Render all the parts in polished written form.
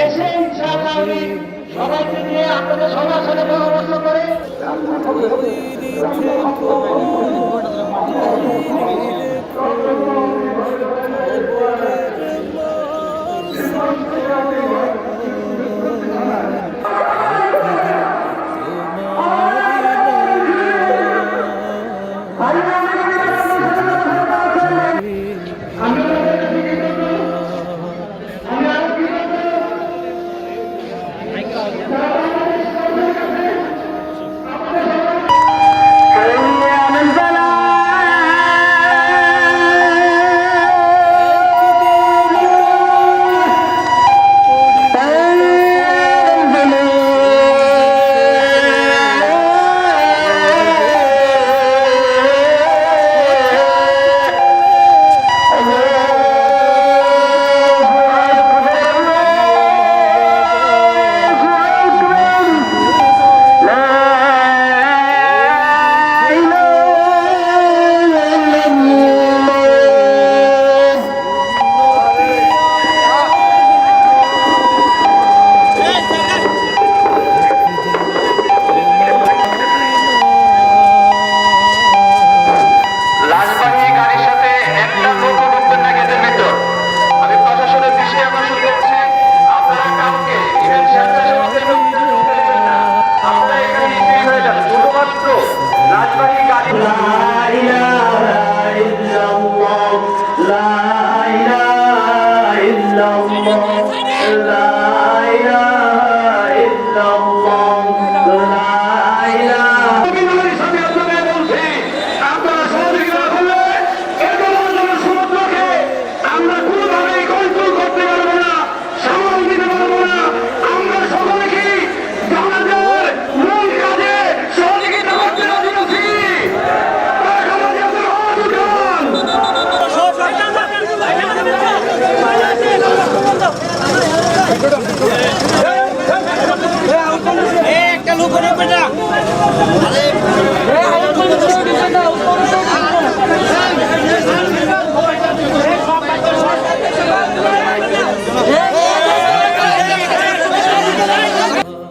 এসে ইনশাআল্লাহ সবাইকে নিয়ে আপনাদের সবার সাথে পরামর্শ করে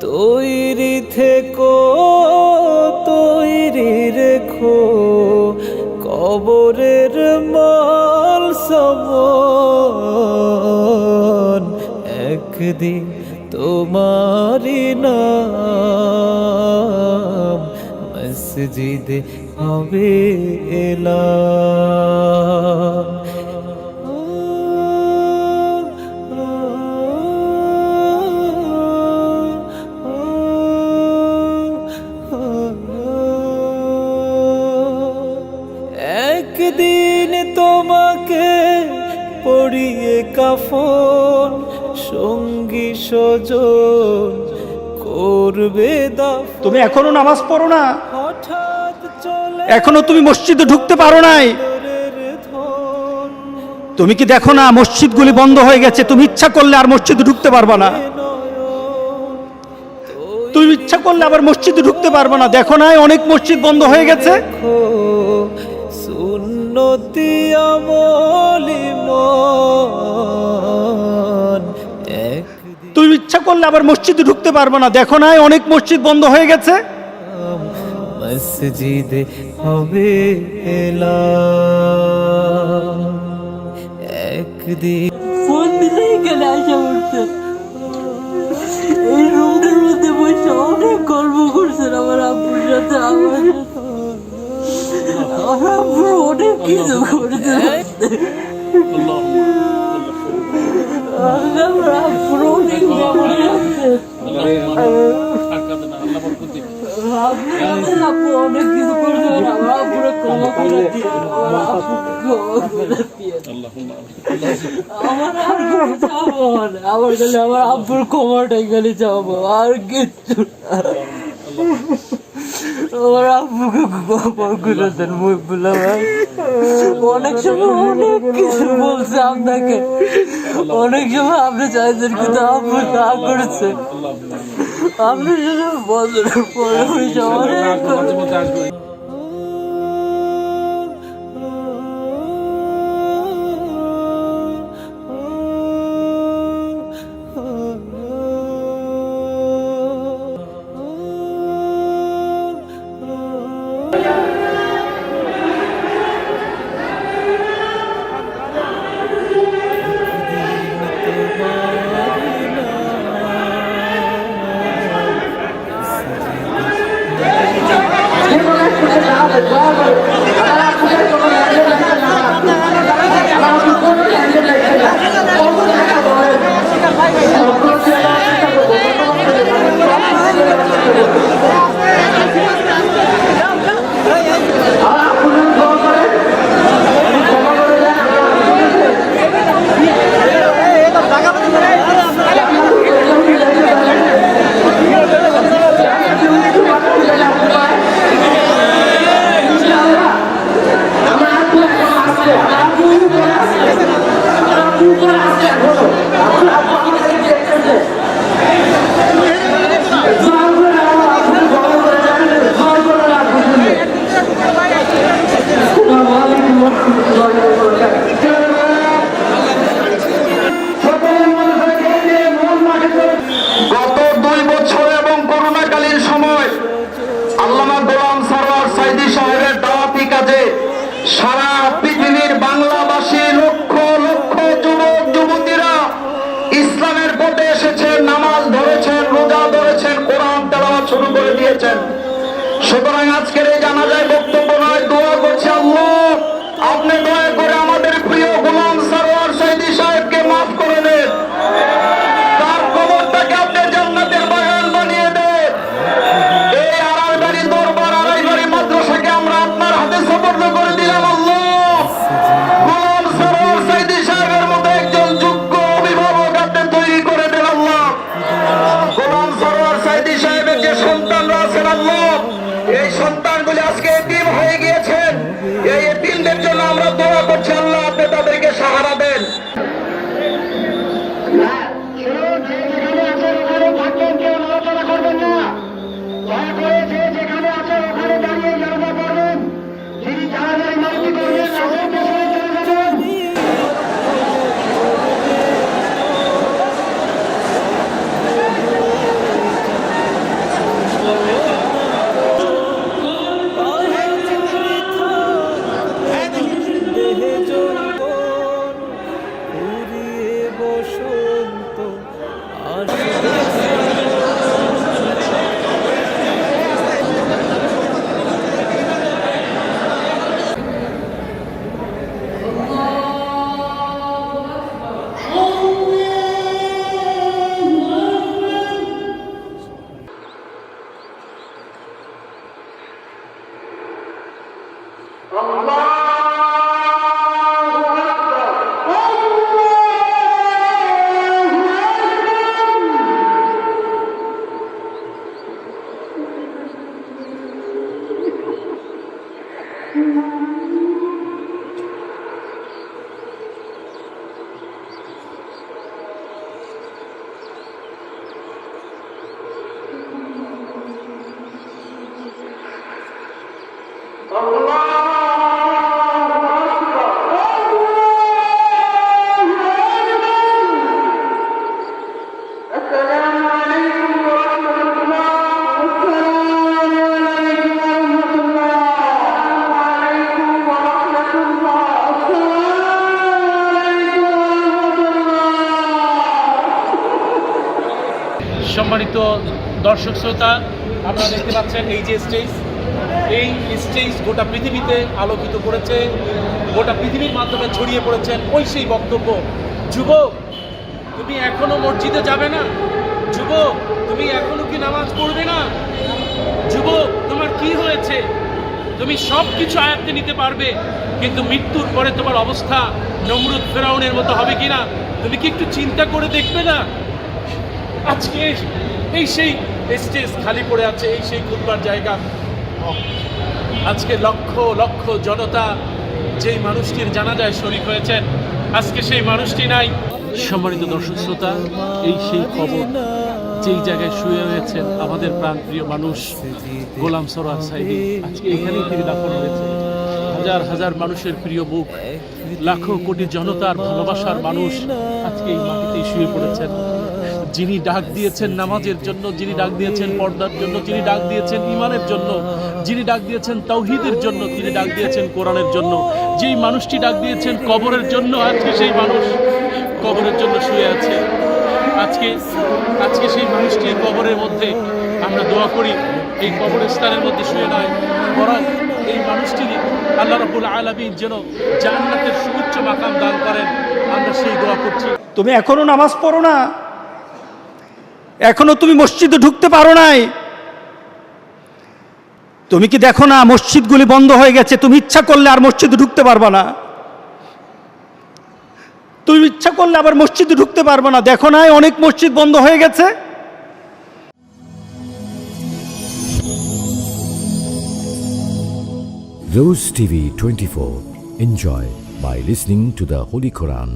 তৈরি থেকো, তৈরি রেখো কবরের মাল সমান, একদিন তোমারি নাম মসজিদে হবে এলান। একদিন তোমাকে পরিয়ে কাফন, সঙ্গী সজন করবে দাফন। তুমি এখনো নামাজ পড়ো না, হঠাৎ চলে এখনো তুমি মসজিদে ঢুকতে পারো নাই। তুমি কি দেখো না মসজিদগুলি বন্ধ হয়ে গেছে? তুমি ইচ্ছা করলে আর মসজিদে ঢুকতে পারবা না, তুমি ইচ্ছা করলে আবার মসজিদে ঢুকতে পারবা না। দেখো না অনেক মসজিদ বন্ধ হয়ে গেছে। সুন্নতি আমলি মন, তুমি ইচ্ছা করলে আবার মসজিদে ঢুকতে পারবা না। দেখো না অনেক মসজিদ বন্ধ হয়ে গেছে। মসজিদে হবে এলান। একদিন ফোন দিলে এখানে আসা পড়ছে, এই রুমটার মধ্যে বসে অনেক গল্প করছেন আমার আব্বুর সাথে। আমার আব্বুর অনেক কিছু করছে, আমার আব্বুর অনেক আব্বু অনেক কিছু করছে। আমার আব্বুরে ক্ষমা করে দিয়ে, আমার আর চাবো না, আমার গেলে আমার আব্বুর ক্ষমাটাই গেলে চাবো, আর কিচ্ছু। আমার আব্বুকে ক্ষমা করে দেন মহিবুল্লাহ ভাই। অনেক সময় অনেক কিছু বলছে আপনাকে, অনেক সময় আপনি চাইছেন কিন্তু আব্বু না করেছে। আপনি শুধু বছরের পরে হয়েছে অনেক সারা পৃথিবীর বাংলাভাষী লক্ষ লক্ষ যুবক যুবতীরা ইসলামের পথে এসেছেন, নামাজ ধরেছেন, রোজা ধরেছেন, কোরআন তেলাওয়াত শুরু করে দিয়েছেন। সুতরাং আজকের এই জানাজায় বক্তব্য নয়, দোয়া করছি আল্লাহ আপনি দয়া করে আমাদের প্রিয় গোলাম সরোয়ার সাইদী সাহেবকে মাফ করে দেন, তার কবরটাকে আপনি জান্নাতের বাগান বানিয়ে দেন। এই আড়াইবাড়ি দরবার আড়াইবাড়ি মাদ্রাসাকে আমরা আপনার হাতে সুপর্দ করে দিলাম আল্লাহ। গোলাম সরোয়ার সাইদী সাহেবের মতো একজন যোগ্য অভিভাবক আপনি তৈরি করে দেন আল্লাহ। গোলাম সরোয়ার সাইদী সাহেবের যে সন্তানরা আছেন আল্লাহ, এই সন্তানগুলি আজকে এতিম হয়ে গিয়েছেন, এই এতিমদের জন্য আমরা দোয়া করছি আল্লাহ আপনি তাদেরকে সাহারা দেন। যেখানে আছেন ওখানে থাকবেন, কেউ নড়াচড়া করবেন না। দয়া করে যে যেখানে আছেন ওখানে দাঁড়িয়ে জানাজা করবেন। যিনি জানাজার ইমামতি করবেন নামাজের পেছনে চলে যাবেন। দেহে যৌবন ফুরিয়ে বসন্ত সম্মানিত দর্শক শ্রোতা, আপনারা দেখতে পাচ্ছেন এই যে স্টেজ গোটা পৃথিবীতে আলোকিত করেছে, গোটা পৃথিবীর মাধ্যমে ছড়িয়ে পড়েছেন ওই সেই বক্তব্য। যুবক, তুমি এখনো মসজিদে যাবে না? যুবক, তুমি এখনো কি নামাজ পড়বে না? যুবক, তোমার কি হয়েছে? তুমি সব কিছু আয়ত্তে নিতে পারবে, কিন্তু মৃত্যুর পরে তোমার অবস্থা নমরুদ ফেরাউনের মতো হবে কিনা তুমি কি একটু চিন্তা করে দেখবে না? আজকে এই সেই স্টেজ খালি পড়ে আছে, এই সেই খুতবার জায়গা। হক। আজকে লক্ষ লক্ষ জনতা যেই মানুষটির জানাজায় শরীক হয়েছেন, আজকে সেই মানুষটি নাই। সম্মানিত দর্শক শ্রোতা, এই সেই খবর যেই জায়গায় শুয়ে রয়েছেন আমাদের প্রাণপ্রিয় মানুষ গোলাম সরোয়ার সাইদি, আজকে এখানেই তিনি দাফন হয়েছে। হাজার হাজার মানুষের প্রিয় মুখ, লাখো কোটি জনতার ভালোবাসার মানুষ আজকে এই মাটিতেই শুয়ে পড়েছেন। যিনি ডাক দিয়েছেন নামাজের জন্য, যিনি ডাক দিয়েছেন পর্দার জন্য, যিনি ডাক দিয়েছেন ঈমানের জন্য, যিনি ডাক দিয়েছেন তাওহীদের জন্য, যিনি ডাক দিয়েছেন কোরআনের জন্য, যেই মানুষটি ডাক দিয়েছেন কবরের জন্য, আজকে সেই মানুষ কবরের জন্য শুয়ে আছে। আজকে সেই মানুষটির কবরের মধ্যে আমরা দোয়া করি, এই কবরস্থানের মধ্যে শুয়ে নয়, বরং এই মানুষটির আল্লাহ রাব্বুল আলামিন যেন জান্নাতের সুউচ্চ মাকাম দান করেন, আমরা সেই দোয়া করছি। তুমি এখনো নামাজ পড়ো না, এখনো তুমি মসজিদে ঢুকতে পারো নাই। তুমি কি দেখো না মসজিদগুলি বন্ধ হয়ে গেছে? তুমি ইচ্ছা করলে আর মসজিদে ঢুকতে পারবা না। তুমি ইচ্ছা করলে আবার মসজিদে ঢুকতে পারবা না। দেখো না অনেক মসজিদ বন্ধ হয়ে গেছে। Rose TV 24. Enjoy by listening to the Holy Quran.